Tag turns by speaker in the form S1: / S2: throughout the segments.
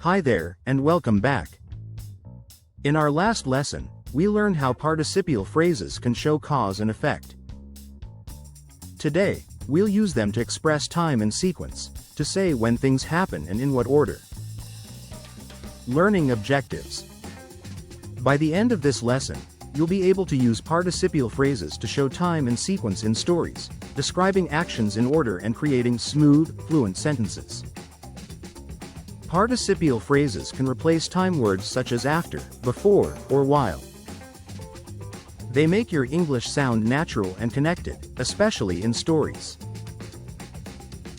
S1: Hi there, and welcome back. In our last lesson, we learned how participial phrases can show cause and effect. Today, we'll use them to express time and sequence, to say when things happen and in what order. Learning objectives. By the end of this lesson, you'll be able to use participial phrases to show time and sequence in stories, describing actions in order and creating smooth, fluent sentences. Participial phrases can replace time words such as after, before, or while. They make your English sound natural and connected, especially in stories.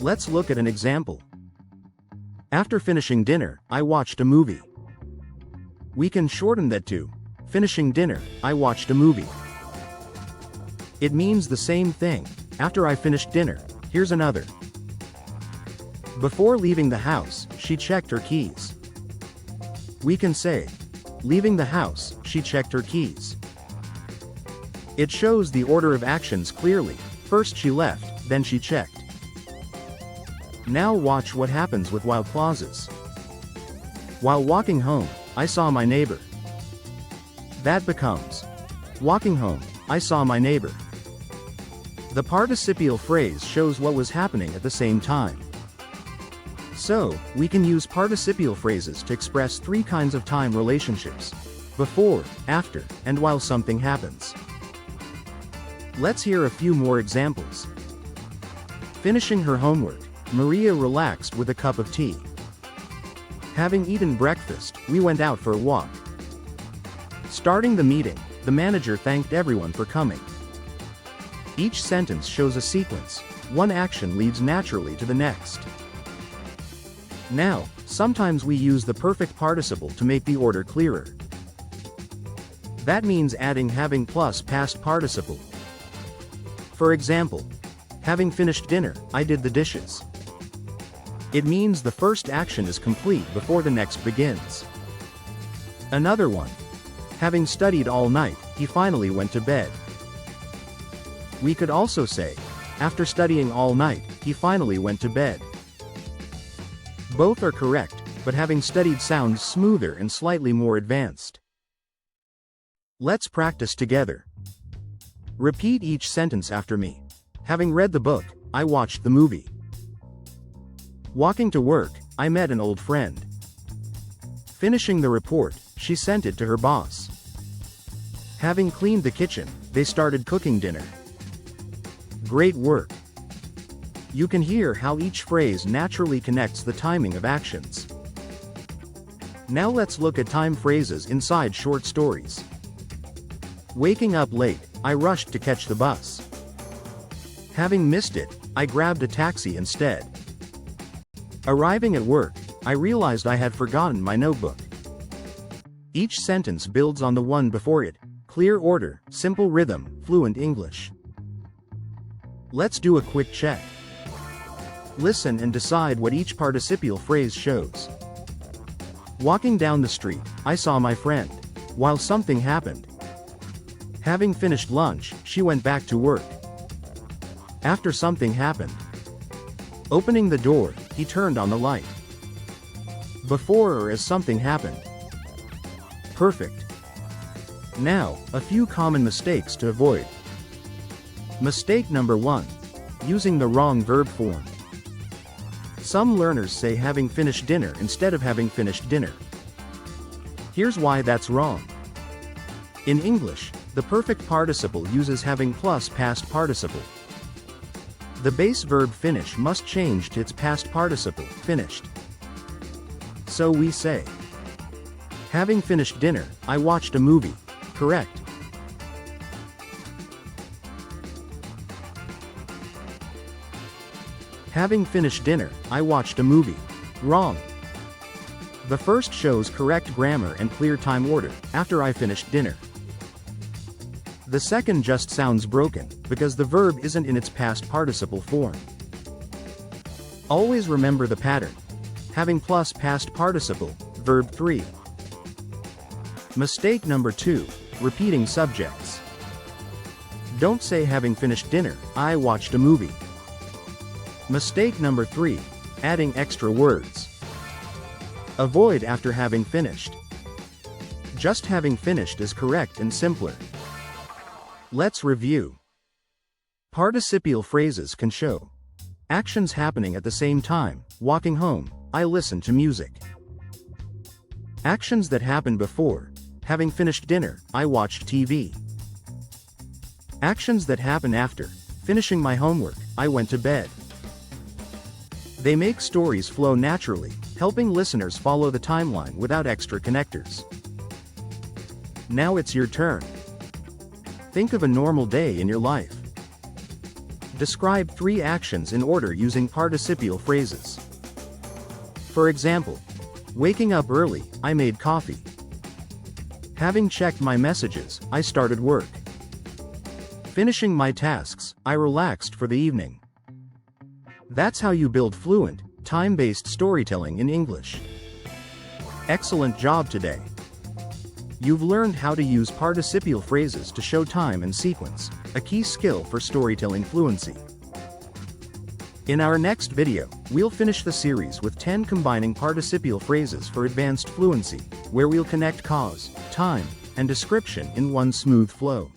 S1: Let's look at an example. After finishing dinner, I watched a movie. We can shorten that to, finishing dinner, I watched a movie. It means the same thing. After I finished dinner, here's another. Before leaving the house, she checked her keys. We can say, leaving the house, she checked her keys. It shows the order of actions clearly. First she left, then she checked. Now watch what happens with while clauses. While walking home, I saw my neighbor. That becomes, walking home, I saw my neighbor. The participial phrase shows what was happening at the same time. So, we can use participial phrases to express three kinds of time relationships: before, after, and while something happens. Let's hear a few more examples. Finishing her homework, Maria relaxed with a cup of tea. Having eaten breakfast, we went out for a walk. Starting the meeting, the manager thanked everyone for coming. Each sentence shows a sequence. One action leads naturally to the next. Now, sometimes we use the perfect participle to make the order clearer. That means adding having plus past participle. For example, having finished dinner, I did the dishes. It means the first action is complete before the next begins. Another one. Having studied all night, he finally went to bed. We could also say, after studying all night, he finally went to bed. Both are correct, but having studied sounds smoother and slightly more advanced. Let's practice together. Repeat each sentence after me. Having read the book, I watched the movie. Walking to work, I met an old friend. Finishing the report, she sent it to her boss. Having cleaned the kitchen, they started cooking dinner. Great work! You can hear how each phrase naturally connects the timing of actions. Now let's look at time phrases inside short stories. Waking up late, I rushed to catch the bus. Having missed it, I grabbed a taxi instead. Arriving at work, I realized I had forgotten my notebook. Each sentence builds on the one before it. Clear order, simple rhythm, fluent English. Let's do a quick check. Listen and decide what each participial phrase shows. Walking down the street, I saw my friend. While something happened. Having finished lunch, she went back to work. After something happened. Opening the door, he turned on the light. Before or as something happened. Perfect. Now, a few common mistakes to avoid. Mistake number 1. Using the wrong verb form. Some learners say having finished dinner instead of having finished dinner. Here's why that's wrong. In English, the perfect participle uses having plus past participle. The base verb finish must change to its past participle, finished. So we say, having finished dinner, I watched a movie. Correct. Having finished dinner, I watched a movie. Wrong. The first shows correct grammar and clear time order, after I finished dinner. The second just sounds broken, because the verb isn't in its past participle form. Always remember the pattern. Having plus past participle, verb 3. Mistake number 2, repeating subjects. Don't say having finished dinner, I watched a movie. Mistake number 3, adding extra words. Avoid after having finished. Just having finished is correct and simpler. Let's review. Participial phrases can show actions happening at the same time. Walking home, I listened to music. Actions that happen before. Having finished dinner, I watched TV. Actions that happen after. Finishing my homework, I went to bed. They make stories flow naturally, helping listeners follow the timeline without extra connectors. Now it's your turn. Think of a normal day in your life. Describe 3 actions in order using participial phrases. For example, waking up early, I made coffee. Having checked my messages, I started work. Finishing my tasks, I relaxed for the evening. That's how you build fluent, time-based storytelling in English. Excellent job today. You've learned how to use participial phrases to show time and sequence, a key skill for storytelling fluency. In our next video, we'll finish the series with 10 combining participial phrases for advanced fluency, where we'll connect cause, time, and description in one smooth flow.